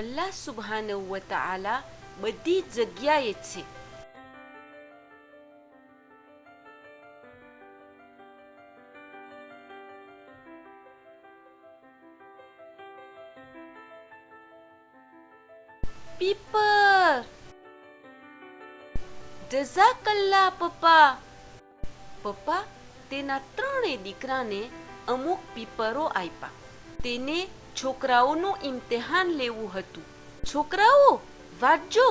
અલ્લાહ સુબ્હાનહુ વ તઆલા બધી જગ્યાએ છે. પીપર. જઝાકલ્લા પપ્પા. પપ્પા તેના ત્રણેય દીકરાને અમુક પીપરો આપ્યા. તેને છોકરાઓનું ઇમ્તિહાન લેવું હતું. છોકરાઓ વાંચજો,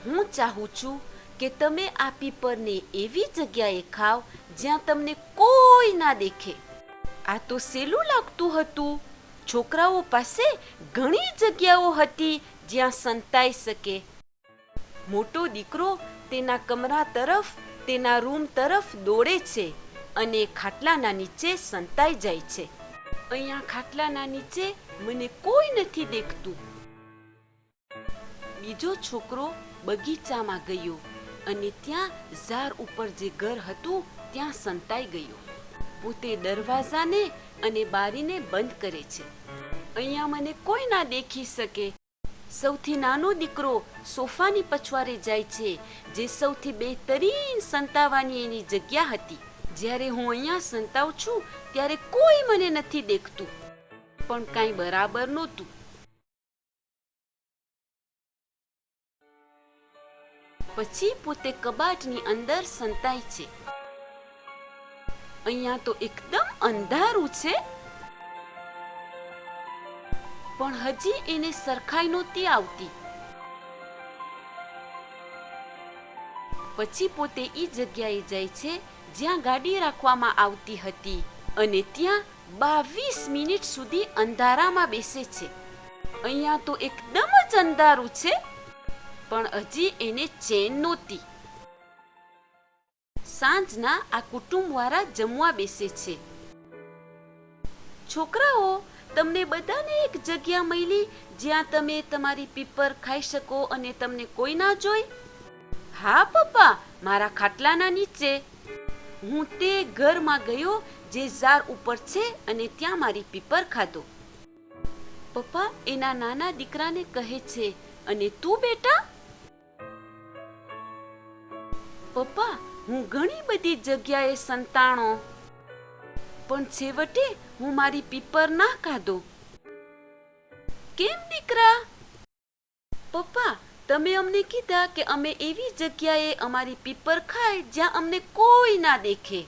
હું ચાહું છું કે તમે આ પીપરને એવી જગ્યાએ ખાવ જ્યાં તમને કોઈ ના દેખે. આ તો સહેલું લાગતું હતું. છોકરાઓ પાસે ઘણી જગ્યાઓ હતી જ્યાં સંતાઈ શકે. મોટો દીકરો તેના કમરા તરફ, તેના રૂમ તરફ દોડે છે અને ખાટલાના નીચે સંતાઈ જાય છે. અહીંયા ખાટલાના નીચે મને કોઈ નથી દેખતું. બીજો છોકરો બગીચામાં ગયો અને ત્યાં ઝાડ ઉપર જે ઘર હતું ત્યાં સંતાઈ ગયો. પોતે દરવાજાને અને બારીને બંધ કરે છે. અહીંયા મને કોઈ ના દેખી શકે. સૌથી નાનો દીકરો સોફાની પછવારે જાય છે, જે સૌથી બહેતરીન સંતાવાની એની જગ્યા હતી. જ્યારે હું અહીંયા સંતાવું છું ત્યારે કોઈ મને નથી દેખતું. પણ કાંઈ બરાબર નહોતું. પછી પોતે કબાટની અંદર સંતાય છે. અહીંયા તો એકદમ અંધારું છે. પણ હજી એને સરખાઈ નહોતી આવતી. પછી પોતે ઈ જગ્યાએ જાય છે જ્યાં ગાડી રાખવામાં આવતી હતી અને ત્યાં 22 મિનિટ સુધી અંધારામાં બેસે છે. અહીંયા તો એકદમ જ અંધારું છે. પણ હજી એને ચેન નહોતી. સાંજના આ કુટુંબવાળા જમવા બેસે છે. છોકરાઓ, તમને બધાને એક જગ્યા મળી જ્યાં તમે તમારી પીપર ખાઈ શકો અને તમને કોઈ ના જોઈ? હા પપ્પા, મારા ખાટલાના નીચે. હું તે ઘરમાં ગયો જે ઝાડ ઉપર છે અને ત્યાં મારી પીપર ખાધો. પપ્પા એના નાના દીકરાને કહે છે, અને તું બેટા? પપ્પા, હું ઘણી બધી જગ્યાએ સંતાણો, પણ છેવટે હું મારી પીપર ના ખાધો. કેમ દીકરા? પપ્પા, તમે અમને કીધા કે અમે એવી જગ્યાએ અમારી પીપર ખાય જ્યાં અમને કોઈ ના દેખે.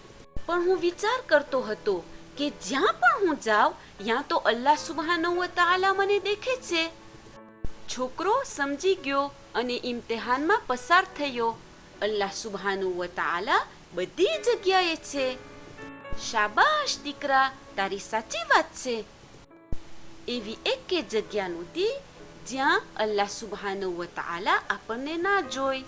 પણ હું વિચાર કરતો હતો કે જ્યાં પણ હું જાઉં ત્યાં તો અલ્લાહ સુબ્હાનહુ વ તઆલા મને દેખે છે. છોકરો સમજી ગયો અને ઇમ્તિહાનમાં પસાર થયો. અલ્લાહ સુબ્હાનહુ વ તઆલા બધી જગ્યાએ છે. શાબાશ દીકરા, તારી સાચી વાત છે. એવી એક જગ્યા નહોતી જ્યાં અલ્લાહ સુબ્હાનહુ વ તઆલા આપણને ના જોઈ.